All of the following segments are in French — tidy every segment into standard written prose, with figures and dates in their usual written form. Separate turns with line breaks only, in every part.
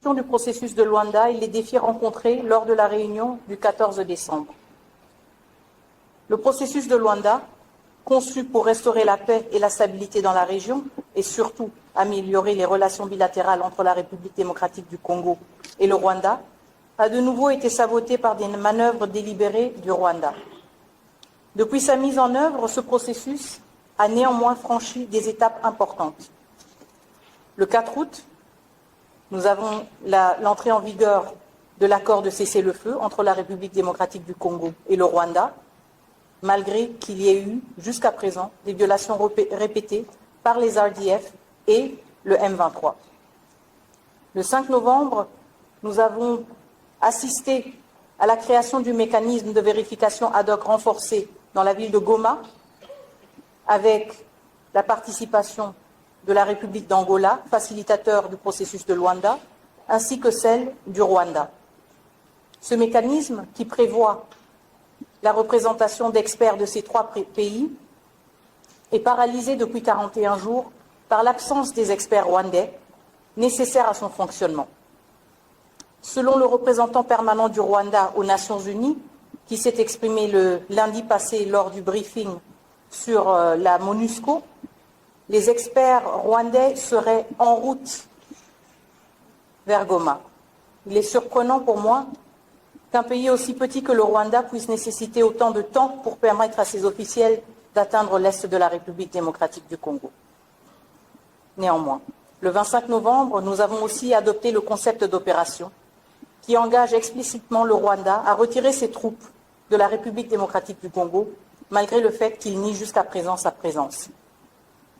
du processus de Luanda et les défis rencontrés lors de la réunion du 14 décembre. Le processus de Luanda, conçu pour restaurer la paix et la stabilité dans la région et surtout améliorer les relations bilatérales entre la République démocratique du Congo et le Rwanda, a de nouveau été saboté par des manœuvres délibérées du Rwanda. Depuis sa mise en œuvre, ce processus a néanmoins franchi des étapes importantes. Le 4 août, nous avons l'entrée en vigueur de l'accord de cessez-le-feu entre la République démocratique du Congo et le Rwanda, malgré qu'il y ait eu, jusqu'à présent, des violations répétées par les RDF et le M23. Le 5 novembre, nous avons assisté à la création du mécanisme de vérification ad hoc renforcé dans la ville de Goma, avec la participation de la République d'Angola, facilitateur du processus de Luanda, ainsi que celle du Rwanda. Ce mécanisme, qui prévoit la représentation d'experts de ces trois pays, est paralysé depuis 41 jours par l'absence des experts rwandais nécessaires à son fonctionnement. Selon le représentant permanent du Rwanda aux Nations Unies, qui s'est exprimé le lundi passé lors du briefing sur la MONUSCO, les experts rwandais seraient en route vers Goma. Il est surprenant pour moi qu'un pays aussi petit que le Rwanda puisse nécessiter autant de temps pour permettre à ses officiels d'atteindre l'est de la République démocratique du Congo. Néanmoins, le 25 novembre, nous avons aussi adopté le concept d'opération qui engage explicitement le Rwanda à retirer ses troupes de la République démocratique du Congo, malgré le fait qu'il nie jusqu'à présent sa présence.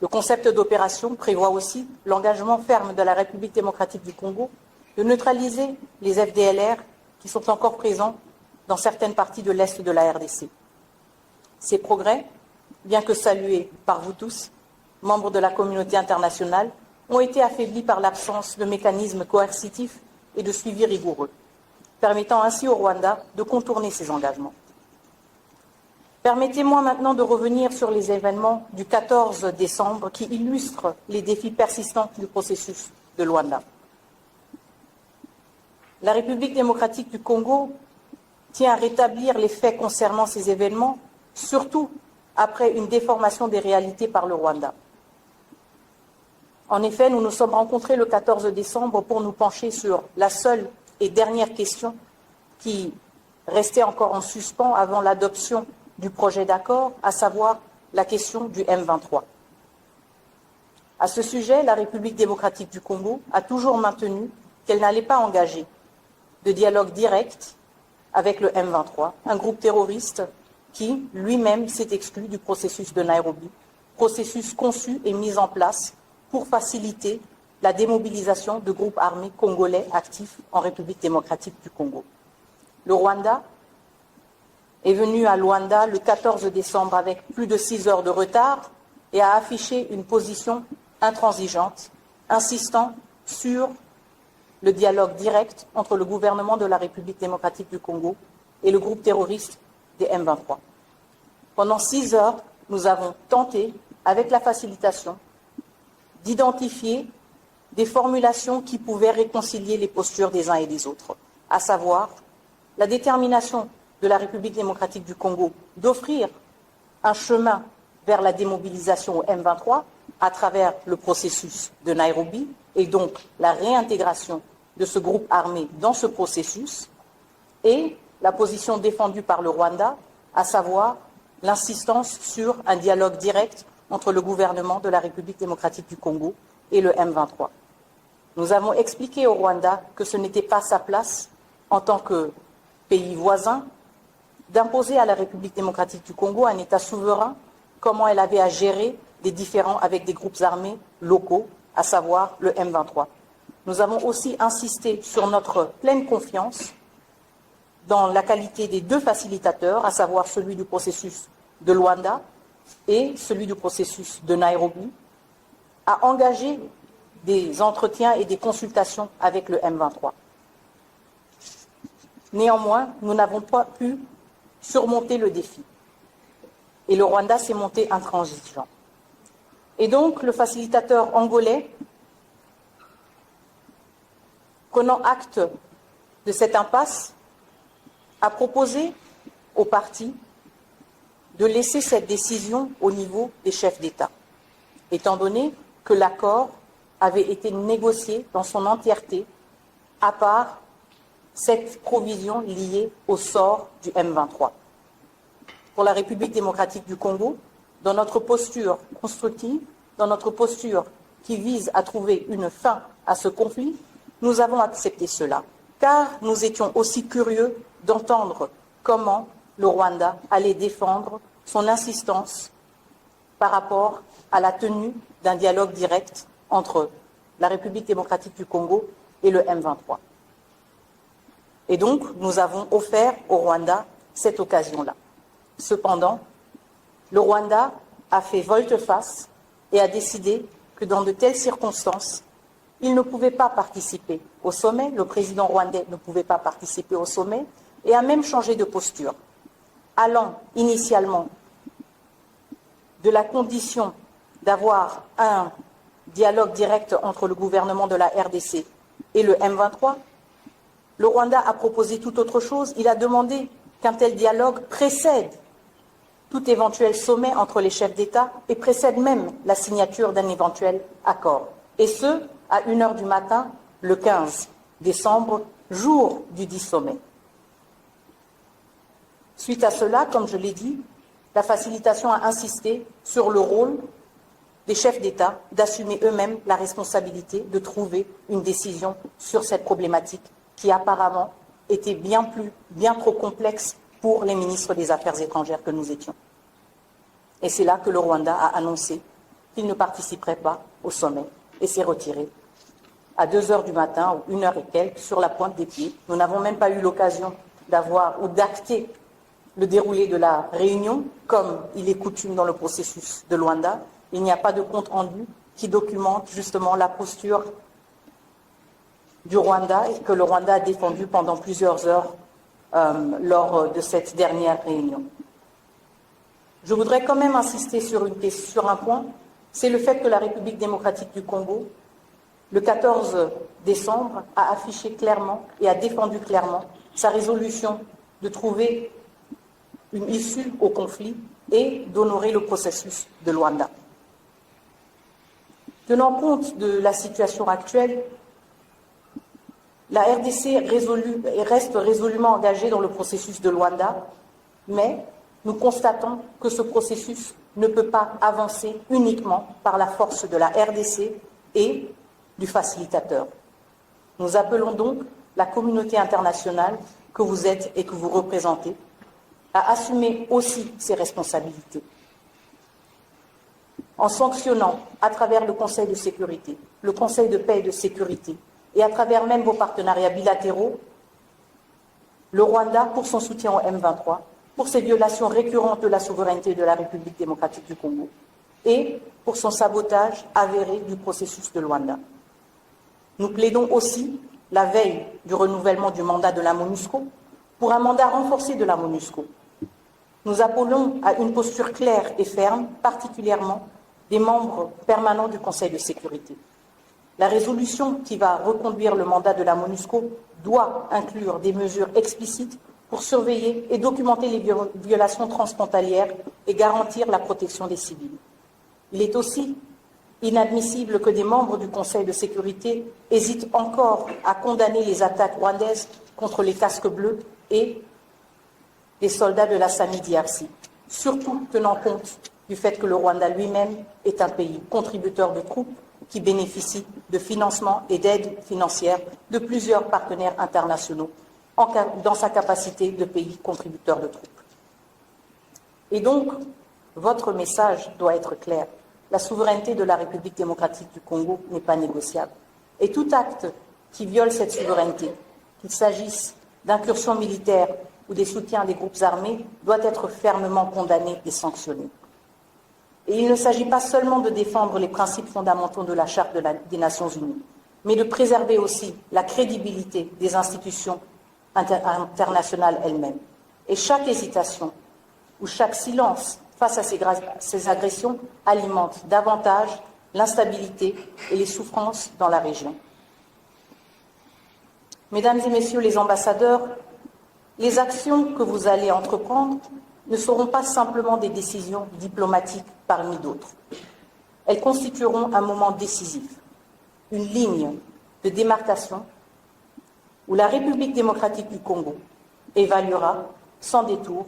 Le concept d'opération prévoit aussi l'engagement ferme de la République démocratique du Congo de neutraliser les FDLR qui sont encore présents dans certaines parties de l'Est de la RDC. Ces progrès, bien que salués par vous tous, membres de la communauté internationale, ont été affaiblis par l'absence de mécanismes coercitifs et de suivi rigoureux, permettant ainsi au Rwanda de contourner ses engagements. Permettez-moi maintenant de revenir sur les événements du 14 décembre qui illustrent les défis persistants du processus de Luanda. La République démocratique du Congo tient à rétablir les faits concernant ces événements, surtout après une déformation des réalités par le Rwanda. En effet, nous nous sommes rencontrés le 14 décembre pour nous pencher sur la seule et dernière question qui restait encore en suspens avant l'adoption du projet d'accord, à savoir la question du M23. À ce sujet, la République démocratique du Congo a toujours maintenu qu'elle n'allait pas engager de dialogue direct avec le M23, un groupe terroriste qui, lui-même, s'est exclu du processus de Nairobi, processus conçu et mis en place pour faciliter la démobilisation de groupes armés congolais actifs en République démocratique du Congo. Le Rwanda est venu à Luanda le 14 décembre avec plus de 6 heures de retard et a affiché une position intransigeante, insistant sur le dialogue direct entre le gouvernement de la République démocratique du Congo et le groupe terroriste des M23. Pendant 6 heures, nous avons tenté, avec la facilitation, d'identifier des formulations qui pouvaient réconcilier les postures des uns et des autres, à savoir la détermination de la République démocratique du Congo d'offrir un chemin vers la démobilisation au M23 à travers le processus de Nairobi et donc la réintégration de ce groupe armé dans ce processus, et la position défendue par le Rwanda, à savoir l'insistance sur un dialogue direct entre le gouvernement de la République démocratique du Congo et le M23. Nous avons expliqué au Rwanda que ce n'était pas sa place, en tant que pays voisin, d'imposer à la République démocratique du Congo un État souverain, comment elle avait à gérer des différends avec des groupes armés locaux, à savoir le M23. Nous avons aussi insisté sur notre pleine confiance dans la qualité des deux facilitateurs, à savoir celui du processus de Luanda et celui du processus de Nairobi, à engager des entretiens et des consultations avec le M23. Néanmoins, nous n'avons pas pu surmonter le défi. Et le Rwanda s'est monté intransigeant. Et donc, le facilitateur angolais prenant acte de cette impasse, a proposé aux partis de laisser cette décision au niveau des chefs d'État, étant donné que l'accord avait été négocié dans son entièreté, à part cette provision liée au sort du M23. Pour la République démocratique du Congo, dans notre posture constructive, dans notre posture qui vise à trouver une fin à ce conflit, nous avons accepté cela, car nous étions aussi curieux d'entendre comment le Rwanda allait défendre son insistance par rapport à la tenue d'un dialogue direct entre la République démocratique du Congo et le M23. Et donc, nous avons offert au Rwanda cette occasion-là. Cependant, le Rwanda a fait volte-face et a décidé que dans de telles circonstances, il ne pouvait pas participer au sommet, le président rwandais ne pouvait pas participer au sommet, et a même changé de posture, allant initialement de la condition d'avoir un dialogue direct entre le gouvernement de la RDC et le M23. Le Rwanda a proposé tout autre chose. Il a demandé qu'un tel dialogue précède tout éventuel sommet entre les chefs d'État et précède même la signature d'un éventuel accord. Et ce, à 1h du matin, le 15 décembre, jour du 10 sommet. Suite à cela, comme je l'ai dit, la facilitation a insisté sur le rôle des chefs d'État d'assumer eux-mêmes la responsabilité de trouver une décision sur cette problématique qui apparemment était bien trop complexe pour les ministres des Affaires étrangères que nous étions. Et c'est là que le Rwanda a annoncé qu'il ne participerait pas au sommet et s'est retiré à 2h du matin ou 1h et quelques sur la pointe des pieds. Nous n'avons même pas eu l'occasion d'avoir ou d'acter le déroulé de la réunion, comme il est coutume dans le processus de Luanda. Il n'y a pas de compte rendu qui documente justement la posture du Rwanda et que le Rwanda a défendu pendant plusieurs heures lors de cette dernière réunion. Je voudrais quand même insister sur un point, c'est le fait que la République démocratique du Congo, le 14 décembre, a affiché clairement et a défendu clairement sa résolution de trouver une issue au conflit et d'honorer le processus de Luanda. Tenant compte de la situation actuelle, la RDC reste résolument engagée dans le processus de Luanda, mais nous constatons que ce processus ne peut pas avancer uniquement par la force de la RDC et du facilitateur. Nous appelons donc la communauté internationale que vous êtes et que vous représentez à assumer aussi ses responsabilités en sanctionnant à travers le Conseil de sécurité, le Conseil de paix et de sécurité et à travers même vos partenariats bilatéraux, le Rwanda pour son soutien au M23, pour ses violations récurrentes de la souveraineté de la République démocratique du Congo et pour son sabotage avéré du processus de Luanda. Nous plaidons aussi, la veille du renouvellement du mandat de la MONUSCO, pour un mandat renforcé de la MONUSCO. Nous appelons à une posture claire et ferme, particulièrement des membres permanents du Conseil de sécurité. La résolution qui va reconduire le mandat de la MONUSCO doit inclure des mesures explicites pour surveiller et documenter les violations transfrontalières et garantir la protection des civils. Il est aussi inadmissible que des membres du Conseil de sécurité hésitent encore à condamner les attaques rwandaises contre les casques bleus et les soldats de la SAMI DRC, surtout tenant compte du fait que le Rwanda lui-même est un pays contributeur de troupes qui bénéficie de financement et d'aide financière de plusieurs partenaires internationaux dans sa capacité de pays contributeur de troupes. Et donc, votre message doit être clair. La souveraineté de la République démocratique du Congo n'est pas négociable. Et tout acte qui viole cette souveraineté, qu'il s'agisse d'incursions militaires ou des soutiens des groupes armés, doit être fermement condamné et sanctionné. Et il ne s'agit pas seulement de défendre les principes fondamentaux de la Charte des Nations Unies, mais de préserver aussi la crédibilité des institutions internationales elles-mêmes. Et chaque hésitation ou chaque silence face à ces agressions alimente davantage l'instabilité et les souffrances dans la région. Mesdames et Messieurs les ambassadeurs, les actions que vous allez entreprendre ne seront pas simplement des décisions diplomatiques parmi d'autres. Elles constitueront un moment décisif, une ligne de démarcation où la République démocratique du Congo évaluera sans détour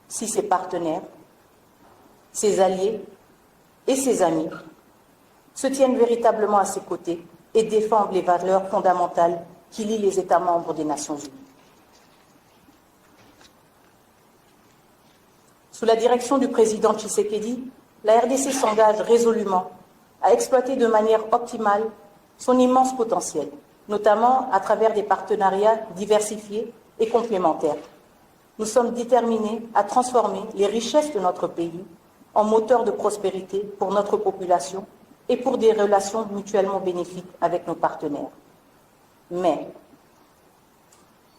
si ses partenaires, ses alliés et ses amis se tiennent véritablement à ses côtés et défendent les valeurs fondamentales qui lient les États membres des Nations Unies. Sous la direction du président Tshisekedi, la RDC s'engage résolument à exploiter de manière optimale son immense potentiel, notamment à travers des partenariats diversifiés et complémentaires. Nous sommes déterminés à transformer les richesses de notre pays en moteur de prospérité pour notre population et pour des relations mutuellement bénéfiques avec nos partenaires. Mais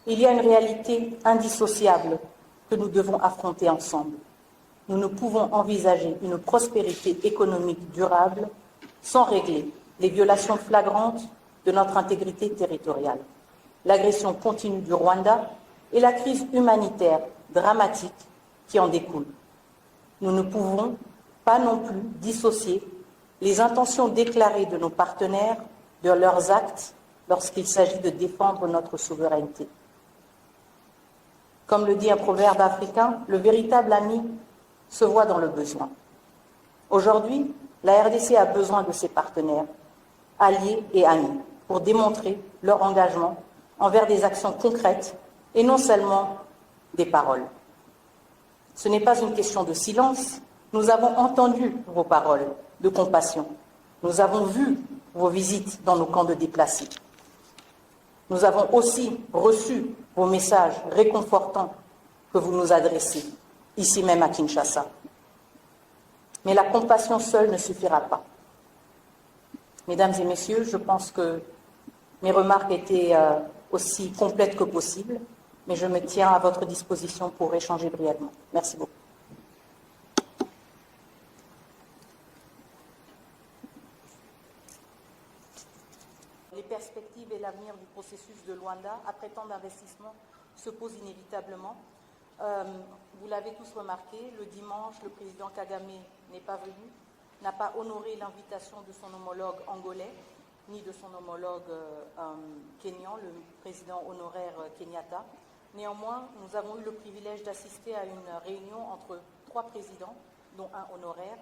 il y a une réalité indissociable que nous devons affronter ensemble. Nous ne pouvons envisager une prospérité économique durable sans régler les violations flagrantes de notre intégrité territoriale, l'agression continue du Rwanda et la crise humanitaire dramatique qui en découle. Nous ne pouvons pas non plus dissocier les intentions déclarées de nos partenaires de leurs actes lorsqu'il s'agit de défendre notre souveraineté. Comme le dit un proverbe africain, le véritable ami se voit dans le besoin. Aujourd'hui, la RDC a besoin de ses partenaires, alliés et amis, pour démontrer leur engagement envers des actions concrètes et non seulement des paroles. Ce n'est pas une question de silence. Nous avons entendu vos paroles de compassion. Nous avons vu vos visites dans nos camps de déplacés. Nous avons aussi reçu vos messages réconfortants que vous nous adressez, ici même à Kinshasa. Mais la compassion seule ne suffira pas. Mesdames et messieurs, je pense que mes remarques étaient aussi complètes que possible, mais je me tiens à votre disposition pour échanger brièvement. Merci beaucoup. Les perspectives et l'avenir du processus de Luanda, après tant d'investissements, se posent inévitablement. Vous l'avez tous remarqué, le dimanche, le président Kagame n'est pas venu, n'a pas honoré l'invitation de son homologue angolais, ni de son homologue kényan, le président honoraire Kenyatta. Néanmoins, nous avons eu le privilège d'assister à une réunion entre 3 présidents, dont un honoraire,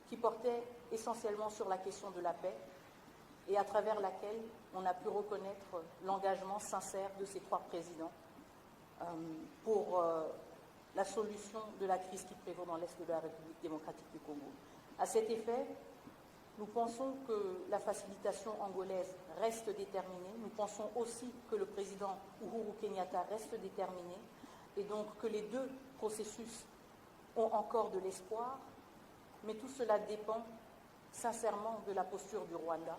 qui portait essentiellement sur la question de la paix et à travers laquelle on a pu reconnaître l'engagement sincère de ces 3 présidents pour la solution de la crise qui prévaut dans l'Est de la République démocratique du Congo. À cet effet, nous pensons que la facilitation angolaise reste déterminée. Nous pensons aussi que le président Uhuru Kenyatta reste déterminé et donc que les 2 processus ont encore de l'espoir, mais tout cela dépend sincèrement de la posture du Rwanda,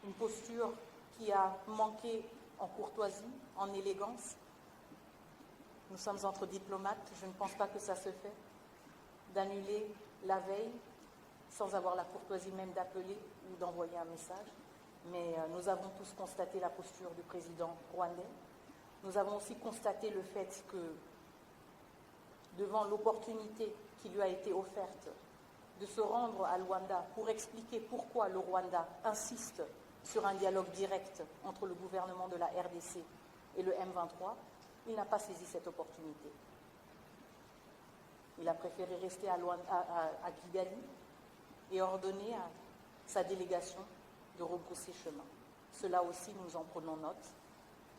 une posture qui a manqué en courtoisie, en élégance. Nous sommes entre diplomates, je ne pense pas que ça se fait, d'annuler la veille sans avoir la courtoisie même d'appeler ou d'envoyer un message. Mais nous avons tous constaté la posture du président rwandais. Nous avons aussi constaté le fait que, devant l'opportunité qui lui a été offerte de se rendre à Luanda pour expliquer pourquoi le Rwanda insiste sur un dialogue direct entre le gouvernement de la RDC et le M23, il n'a pas saisi cette opportunité. Il a préféré rester à Kigali et ordonner à sa délégation de rebrousser chemin. Cela aussi, nous en prenons note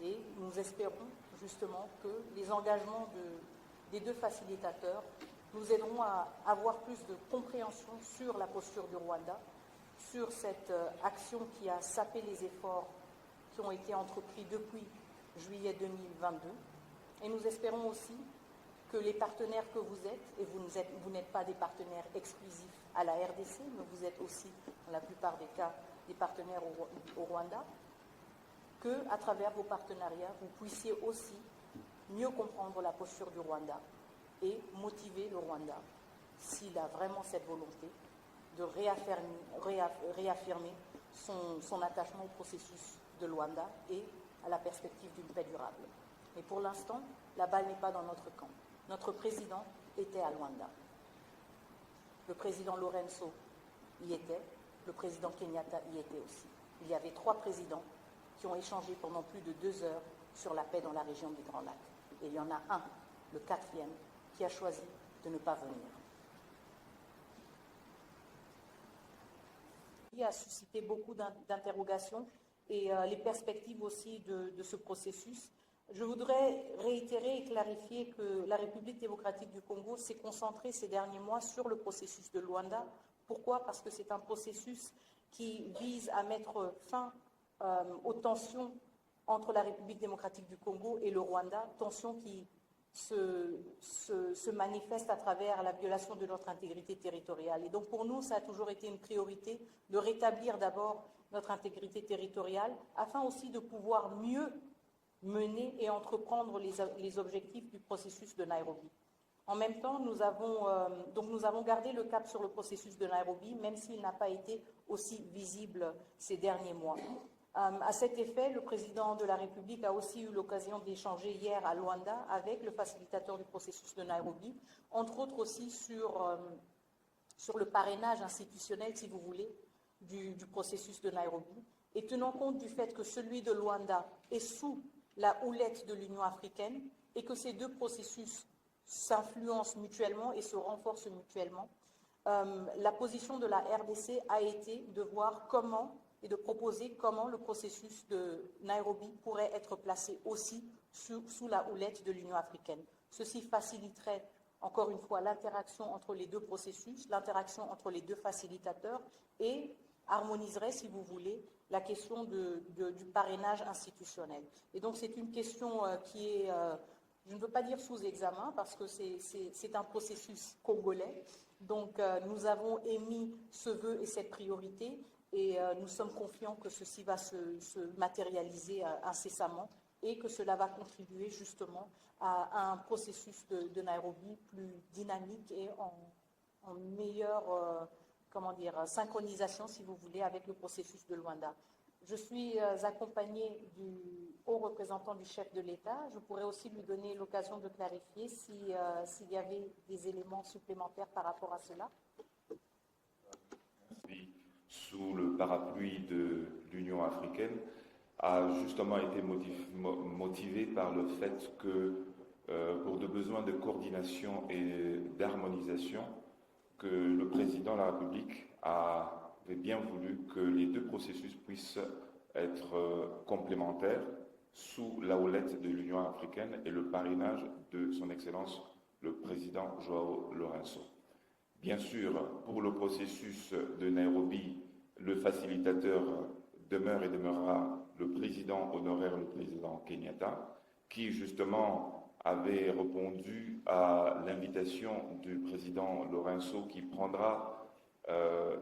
et nous espérons justement que les engagements des 2 facilitateurs nous aideront à avoir plus de compréhension sur la posture du Rwanda, sur cette action qui a sapé les efforts qui ont été entrepris depuis juillet 2022. Et nous espérons aussi que les partenaires que vous êtes, et vous n'êtes pas des partenaires exclusifs à la RDC, mais vous êtes aussi, dans la plupart des cas, des partenaires au Rwanda, qu'à travers vos partenariats, vous puissiez aussi mieux comprendre la posture du Rwanda et motiver le Rwanda, s'il a vraiment cette volonté, de réaffirmer son attachement au processus de Luanda et à la perspective d'une paix durable. Mais pour l'instant, la balle n'est pas dans notre camp. Notre président était à Luanda. Le président Lorenzo y était, le président Kenyatta y était aussi. Il y avait 3 présidents qui ont échangé pendant plus de 2 heures sur la paix dans la région du Grand Lac. Et il y en a un, le 4e, qui a choisi de ne pas venir. Il a suscité beaucoup d'interrogations et les perspectives aussi de ce processus. Je voudrais réitérer et clarifier que la République démocratique du Congo s'est concentrée ces derniers mois sur le processus de Luanda. Pourquoi? Parce que c'est un processus qui vise à mettre fin aux tensions entre la République démocratique du Congo et le Rwanda, tensions qui se manifestent à travers la violation de notre intégrité territoriale. Et donc pour nous, ça a toujours été une priorité de rétablir d'abord notre intégrité territoriale, afin aussi de pouvoir mieux mener et entreprendre les objectifs du processus de Nairobi. En même temps, nous avons gardé le cap sur le processus de Nairobi, même s'il n'a pas été aussi visible ces derniers mois. À cet effet, le président de la République a aussi eu l'occasion d'échanger hier à Luanda avec le facilitateur du processus de Nairobi, entre autres aussi sur le parrainage institutionnel, si vous voulez, du processus de Nairobi, et tenant compte du fait que celui de Luanda est sous la houlette de l'Union africaine et que ces 2 processus s'influencent mutuellement et se renforcent mutuellement, la position de la RDC a été de voir comment et de proposer comment le processus de Nairobi pourrait être placé aussi sous la houlette de l'Union africaine. Ceci faciliterait, encore une fois, l'interaction entre les 2 processus, l'interaction entre les 2 facilitateurs et harmoniserait, si vous voulez, la question du parrainage institutionnel. Et donc c'est une question qui est, je ne veux pas dire sous examen, parce que c'est un processus congolais. Donc nous avons émis ce vœu et cette priorité, et nous sommes confiants que ceci va se matérialiser incessamment et que cela va contribuer justement à un processus de Nairobi plus dynamique et en meilleure synchronisation, si vous voulez, avec le processus de Luanda. Je suis accompagnée du haut représentant du chef de l'État. Je pourrais aussi lui donner l'occasion de clarifier s'il y avait des éléments supplémentaires par rapport à cela.
Sous le parapluie de l'Union africaine a justement été motivé par le fait que, pour des besoins de coordination et d'harmonisation, que le président de la République avait bien voulu que les 2 processus puissent être complémentaires sous la houlette de l'Union africaine et le parrainage de son Excellence le président João Lourenço. Bien sûr, pour le processus de Nairobi, le facilitateur demeure et demeurera le président honoraire, le président Kenyatta, qui justement avait répondu à l'invitation du président Lorenzo, qui prendra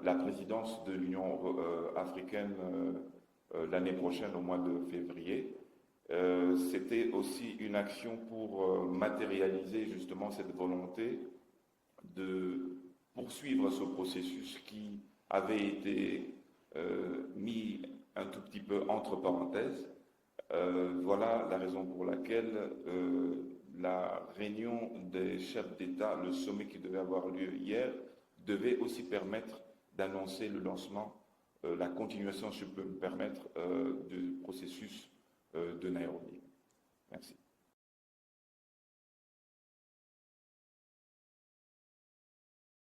la présidence de l'Union africaine l'année prochaine, au mois de février. C'était aussi une action pour matérialiser justement cette volonté de poursuivre ce processus qui avait été mis un tout petit peu entre parenthèses. Voilà la raison pour laquelle la réunion des chefs d'État, le sommet qui devait avoir lieu hier, devait aussi permettre d'annoncer le lancement, la continuation, si je peux me permettre, du processus de Nairobi. Merci.